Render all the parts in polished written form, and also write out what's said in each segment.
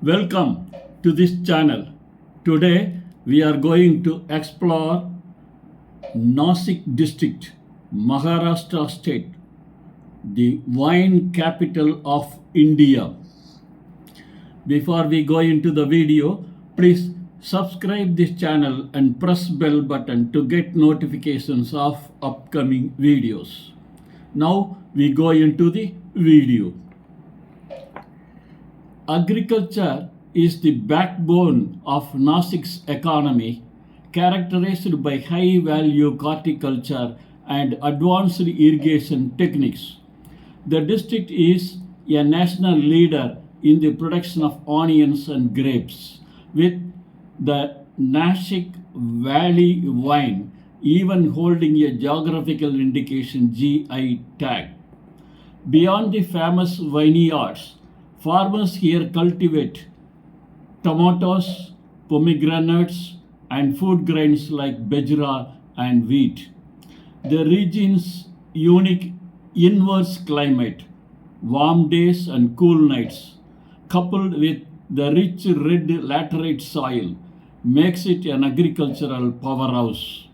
Welcome to this channel. Today we are going to explore Nashik District, Maharashtra State, the wine capital of India. Before we go into the video, please subscribe this channel and press bell button to get notifications of upcoming videos. Now we go into the video. Agriculture is the backbone of Nasik's economy, characterized by high-value horticulture and advanced irrigation techniques. The district is a national leader in the production of onions and grapes, with the Nashik Valley wine even holding a geographical indication GI tag. Beyond the famous vineyards, farmers here cultivate tomatoes, pomegranates, and food grains like bajra and wheat. The region's unique inverse climate, warm days and cool nights, coupled with the rich red laterite soil, makes it an agricultural powerhouse.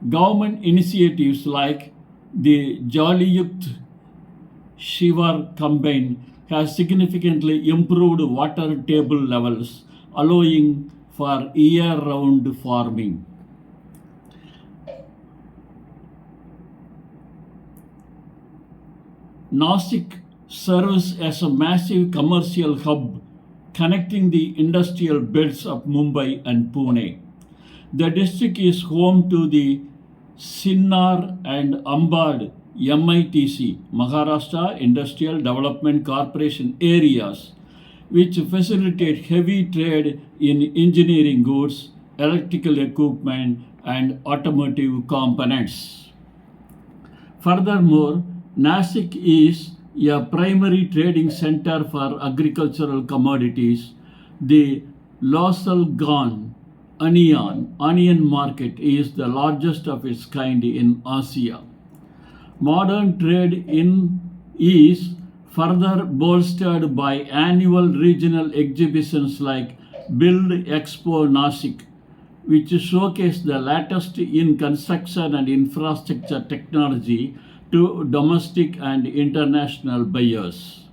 Government initiatives like the Jaliyukt Shivar campaign has significantly improved water table levels, allowing for year-round farming. Nashik serves as a massive commercial hub connecting the industrial belts of Mumbai and Pune. The district is home to the Sinnar and Ambad MITC, Maharashtra Industrial Development Corporation areas, which facilitate heavy trade in engineering goods, electrical equipment, and automotive components. Furthermore, Nashik is a primary trading center for agricultural commodities. The Losalgan onion market is the largest of its kind in Asia. Modern trade in is further bolstered by annual regional exhibitions like Build Expo Nashik, which showcase the latest in construction and infrastructure technology to domestic and international buyers.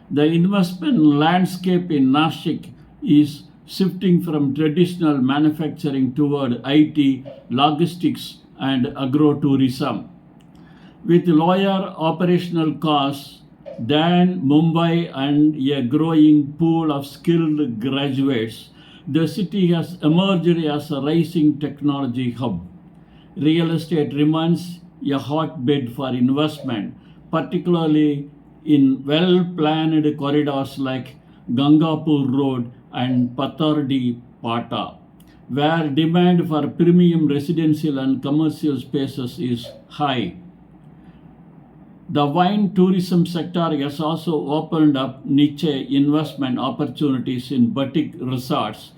The investment landscape in Nashik is shifting from traditional manufacturing toward IT, logistics, and agrotourism. With lower operational costs than Mumbai and a growing pool of skilled graduates, the city has emerged as a rising technology hub. Real estate remains a hotbed for investment, particularly in well-planned corridors like Gangapur Road and Patardi Pata, where demand for premium residential and commercial spaces is high. The wine tourism sector has also opened up niche investment opportunities in boutique resorts,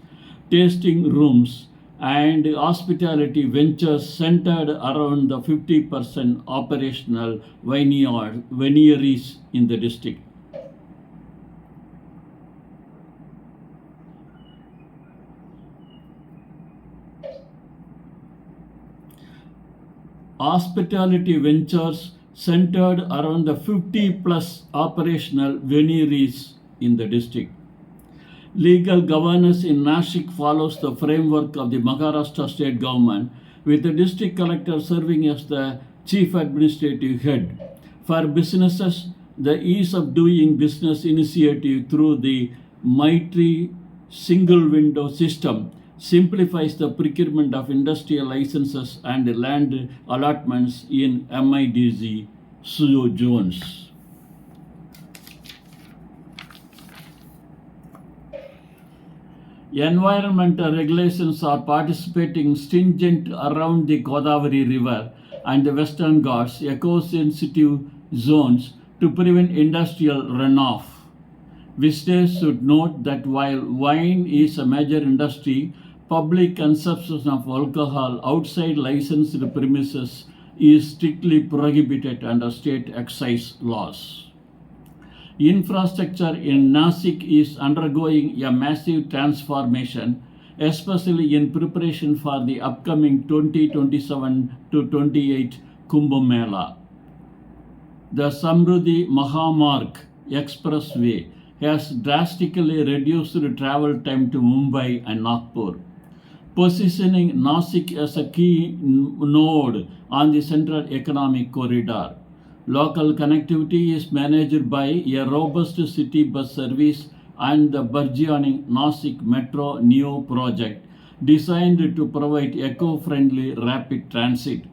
tasting rooms, and hospitality ventures centered around the 50% operational wineries in the district. Hospitality ventures centered around the 50 plus operational wineries in the district. Legal governance in Nashik follows the framework of the Maharashtra State government, with the district collector serving as the chief administrative head. For businesses, the ease of doing business initiative through the Maitri single window system simplifies the procurement of industrial licenses and land allotments in MIDZ zones. Environmental regulations are participating stringent around the Godavari River and the Western Ghats eco-sensitive zones to prevent industrial runoff. Visitors should note that while wine is a major industry, public consumption of alcohol outside licensed premises is strictly prohibited under state excise laws. Infrastructure in Nashik is undergoing a massive transformation, especially in preparation for the upcoming 2027 to 28 Kumbh Mela. The Samruddhi Mahamarg Expressway has drastically reduced travel time to Mumbai and Nagpur, positioning Nashik as a key node on the Central Economic Corridor. Local connectivity is managed by a robust city bus service and the burgeoning Nashik Metro Neo project designed to provide eco-friendly rapid transit.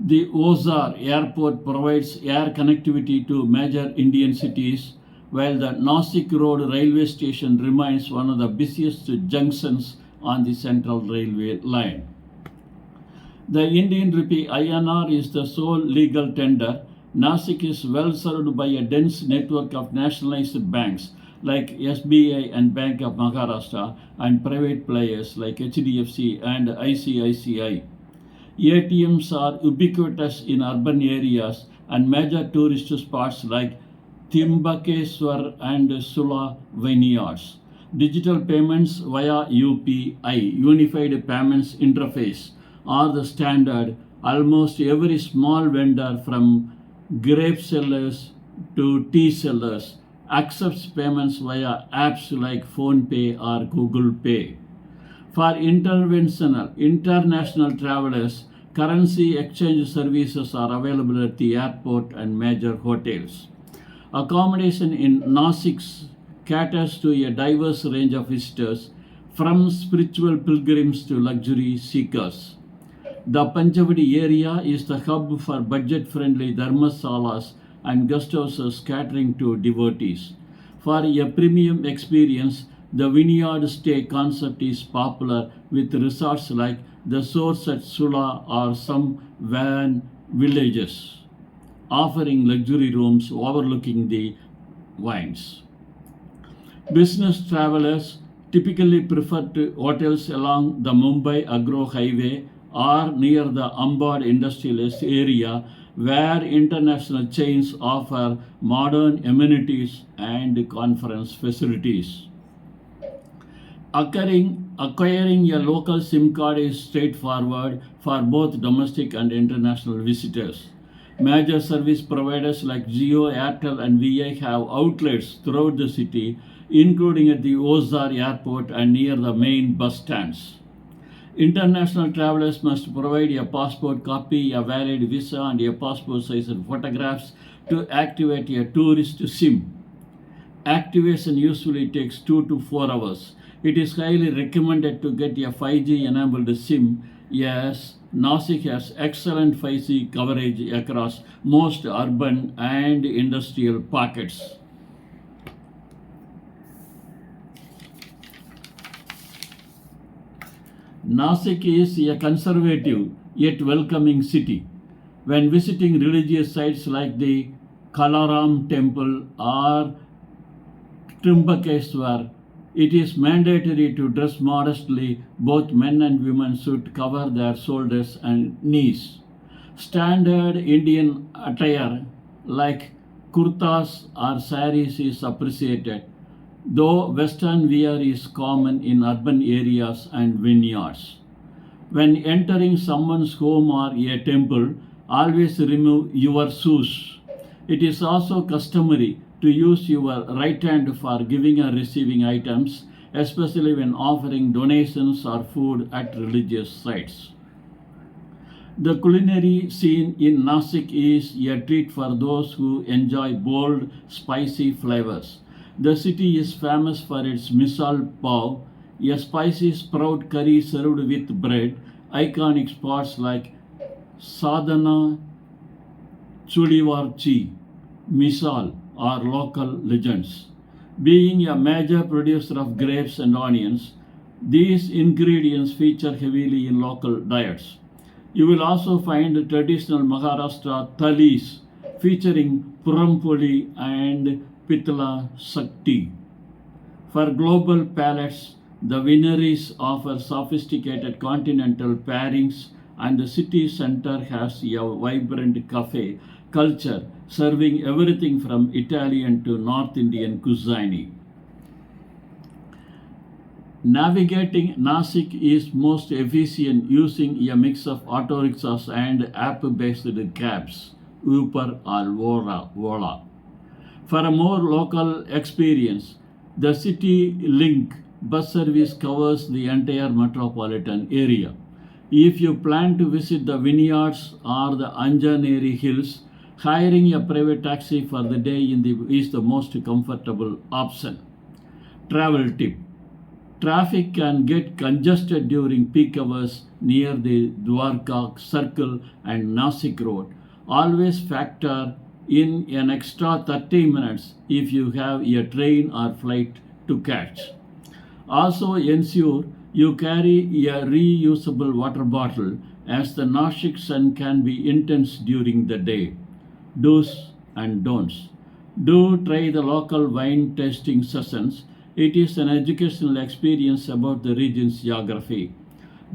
The Ozar Airport provides air connectivity to major Indian cities, while the Nashik Road railway station remains one of the busiest junctions on the Central Railway line. The Indian rupee INR is the sole legal tender. Nashik is well served by a dense network of nationalized banks like SBI and Bank of Maharashtra and private players like HDFC and ICICI. ATMs are ubiquitous in urban areas and major tourist spots like Thimbakeswar and Sula vineyards. Digital payments via UPI, Unified Payments Interface, are the standard. Almost every small vendor from grape sellers to tea sellers accepts payments via apps like PhonePe or Google Pay. For international travelers, currency exchange services are available at the airport and major hotels. Accommodation in Nashik caters to a diverse range of visitors, from spiritual pilgrims to luxury seekers. The Panchavadi area is the hub for budget-friendly dharmasalas and guest houses catering to devotees. For a premium experience, the vineyard stay concept is popular with resorts like the Source at Sula or some van villages, offering luxury rooms overlooking the vines. Business travelers typically prefer hotels along the Mumbai Agro Highway or near the Ambad Industrial area, where international chains offer modern amenities and conference facilities. Acquiring a local SIM card is straightforward for both domestic and international visitors. Major service providers like Jio, Airtel, and VI have outlets throughout the city, including at the Ozar Airport and near the main bus stands. International travelers must provide a passport copy, a valid visa, and a passport size photographs to activate a tourist SIM. Activation usually takes 2 to 4 hours. It is highly recommended to get a 5G enabled SIM, as Nashik has excellent 5G coverage across most urban and industrial pockets. Nashik is a conservative yet welcoming city. When visiting religious sites like the Kalaram temple or Trimbakeswar, it is mandatory to dress modestly. Both men and women should cover their shoulders and knees. Standard Indian attire like kurtas or saris is appreciated, though Western wear is common in urban areas and vineyards. When entering someone's home or a temple, always remove your shoes. It is also customary to use your right hand for giving and receiving items, especially when offering donations or food at religious sites. The culinary scene in Nashik is a treat for those who enjoy bold, spicy flavors. The city is famous for its misal pav, a spicy sprout curry served with bread. Iconic spots like Sadhana Chulivarchi, misal are local legends. Being a major producer of grapes and onions, these ingredients feature heavily in local diets. You will also find traditional Maharashtra thalis featuring purampoli and pitla sakti. For global palates, the wineries offer sophisticated continental pairings, and the city center has a vibrant cafe culture, serving everything from Italian to North Indian cuisine. Navigating Nashik is most efficient using a mix of auto rickshaws and app-based cabs, Uber or Vola. For a more local experience, the City Link bus service covers the entire metropolitan area. If you plan to visit the vineyards or the Anjaneri Hills, hiring a private taxi for the day is the most comfortable option. Travel tip: traffic can get congested during peak hours near the Dwarka Circle and Nashik Road. Always factor in an extra 30 minutes if you have a train or flight to catch. Also ensure you carry a reusable water bottle as the Nashik sun can be intense during the day. Do's and don'ts. Do try the local wine tasting sessions. It is an educational experience about the region's geography.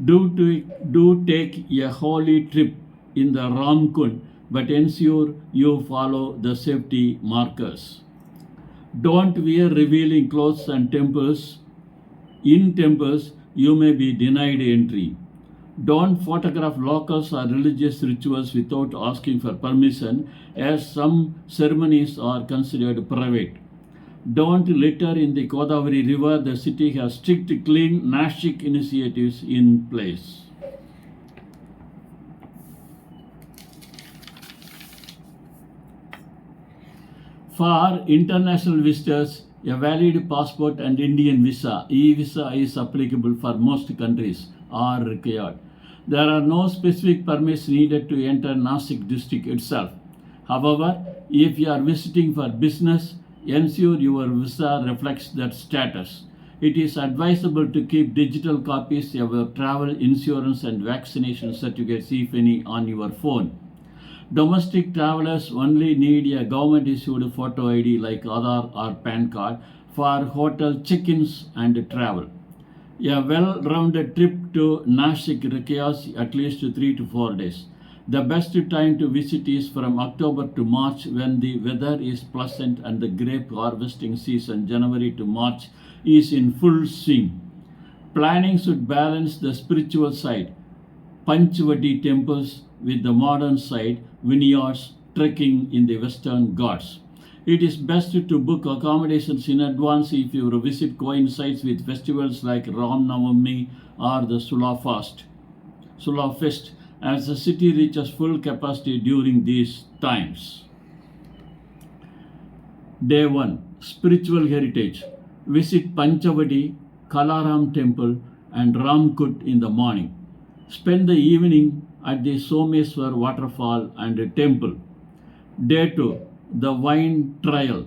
Do take a holy trip in the Ramkund, but ensure you follow the safety markers. Don't wear revealing clothes and temples. In temples, you may be denied entry. Don't photograph locals or religious rituals without asking for permission, as some ceremonies are considered private. Don't litter in the Godavari River. The city has strict clean Nashik initiatives in place. For international visitors, a valid passport and Indian visa, e-visa, is applicable for most countries, are required. There are no specific permits needed to enter Nashik district itself. However, if you are visiting for business, ensure your visa reflects that status. It is advisable to keep digital copies of your travel insurance and vaccination certificates, if any, on your phone. Domestic travelers only need a government issued photo ID like Aadhaar or PAN card for hotel check-ins and travel. A well-rounded trip to Nashik requires at least 3 to 4 days. The best time to visit is from October to March, when the weather is pleasant and the grape harvesting season, January to March, is in full swing. Planning should balance the spiritual side, Panchvati temples, with the modern side, vineyards, trekking in the Western Ghats. It is best to book accommodations in advance if your visit coincides with festivals like Ram Navami or the Sula Fest, as the city reaches full capacity during these times. Day 1. Spiritual Heritage. Visit Panchavadi, Kalaram Temple and Ramkut in the morning. Spend the evening at the Someswar Waterfall and Temple. Day 2. The Wine Trial.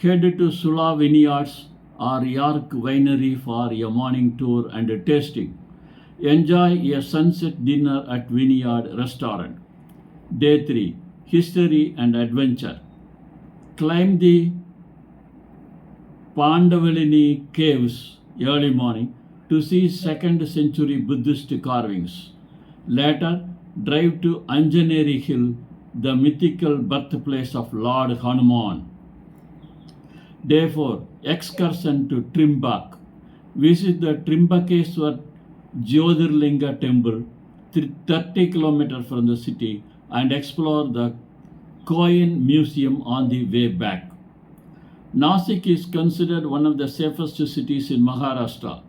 Head to Sula Vineyards or York Winery for a morning tour and tasting. Enjoy a sunset dinner at Vineyard Restaurant. Day 3. History and Adventure. Climb the Pandavalini caves early morning to see 2nd century Buddhist carvings. Later, drive to Anjaneri Hill, the mythical birthplace of Lord Hanuman. Day 4. Excursion to Trimbak. Visit the Trimbakeswar Jyotirlinga temple, 30 kilometers from the city, and explore the Coin Museum on the way back. Nashik is considered one of the safest cities in Maharashtra.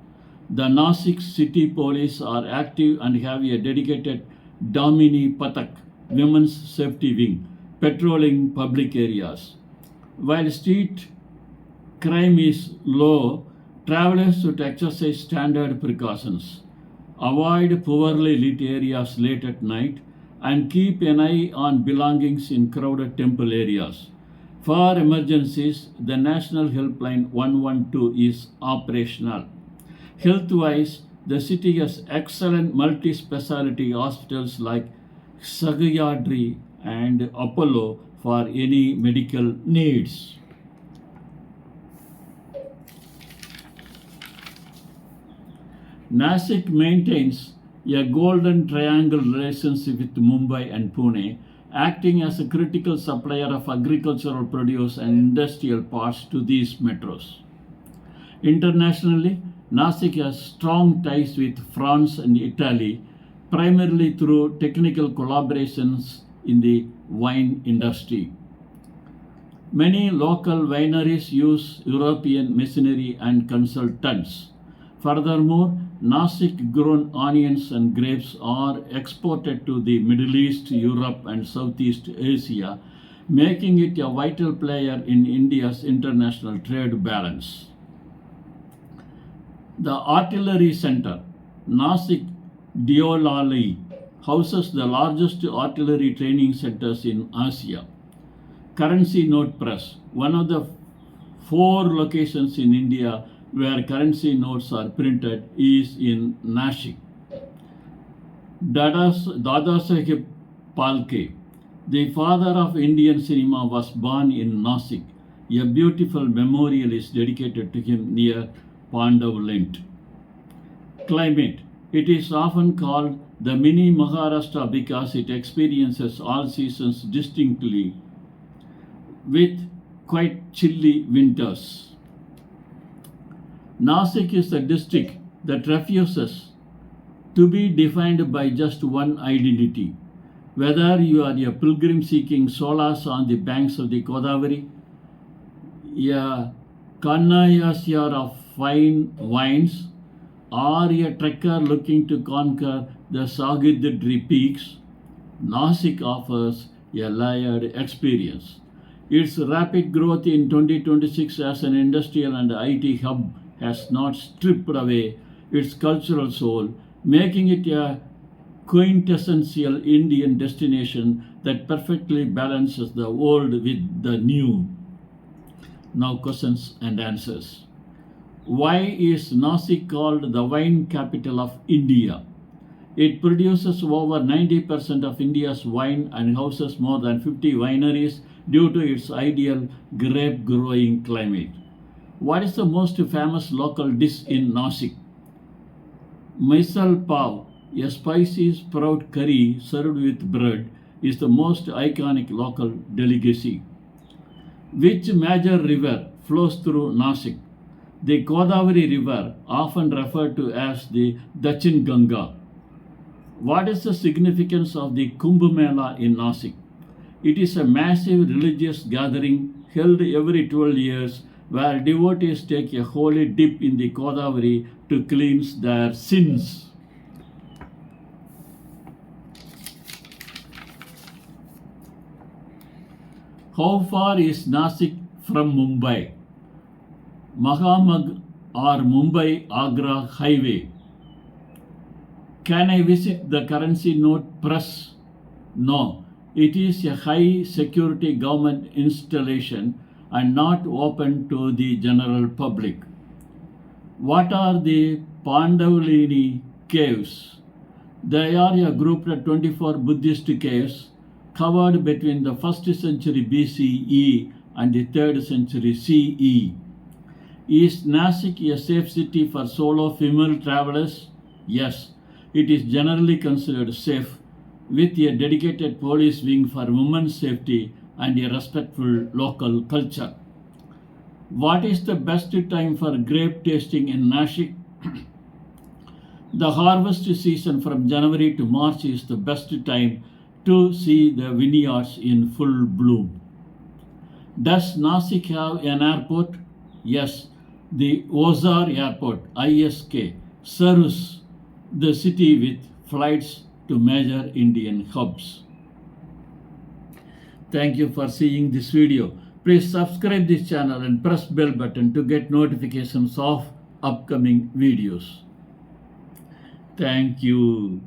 The Nashik City Police are active and have a dedicated Damini Patak, Women's Safety Wing, patrolling public areas. While street crime is low, travelers should exercise standard precautions. Avoid poorly lit areas late at night and keep an eye on belongings in crowded temple areas. For emergencies, the National Helpline 112 is operational. Health-wise, the city has excellent multi-speciality hospitals like Sagyadri and Apollo for any medical needs. Nashik maintains a golden triangle relationship with Mumbai and Pune, acting as a critical supplier of agricultural produce and industrial parts to these metros. Internationally, Nashik has strong ties with France and Italy, primarily through technical collaborations in the wine industry. Many local wineries use European machinery and consultants. Furthermore, Nashik grown onions and grapes are exported to the Middle East, Europe, and Southeast Asia, making it a vital player in India's international trade balance. The Artillery Center, Nashik Deolali, houses the largest artillery training centers in Asia. Currency note press, one of the 4 locations in India where currency notes are printed, is in Nashik. Dadasaheb Phalke, the father of Indian cinema, was born in Nashik. A beautiful memorial is dedicated to him near Pandav Lint. Climate. It is often called the mini Maharashtra because it experiences all seasons distinctly with quite chilly winters. Nashik is a district that refuses to be defined by just one identity. Whether you are a pilgrim seeking solace on the banks of the Godavari, a connoisseur of fine wines, or a trekker looking to conquer the Sagidri peaks, Nashik offers a layered experience. Its rapid growth in 2026 as an industrial and IT hub has not stripped away its cultural soul, making it a quintessential Indian destination that perfectly balances the old with the new. Now, questions and answers. Why is Nashik called the wine capital of India? It produces over 90% of India's wine and houses more than 50 wineries due to its ideal grape growing climate. What is the most famous local dish in Nashik? Misal pav, a spicy sprout curry served with bread, is the most iconic local delicacy. Which major river flows through Nashik? The Godavari River, often referred to as the Dachin Ganga. What is the significance of the Kumbh Mela in Nashik? It is a massive religious gathering held every 12 years where devotees take a holy dip in the Godavari to cleanse their sins. How far is Nashik from Mumbai? Mahamag or Mumbai-Agra highway. Can I visit the currency note press? No, it is a high security government installation and not open to the general public. What are the Pandavlini caves? They are a group of 24 Buddhist caves covered between the 1st century BCE and the 3rd century CE. Is Nashik a safe city for solo female travelers? Yes, it is generally considered safe, with a dedicated police wing for women's safety and a respectful local culture. What is the best time for grape tasting in Nashik? The harvest season from January to March is the best time to see the vineyards in full bloom. Does Nashik have an airport? Yes, the Ozar Airport, ISK, serves the city with flights to major Indian hubs. Thank you for seeing this video. Please subscribe this channel and press bell button to get notifications of upcoming videos. Thank you.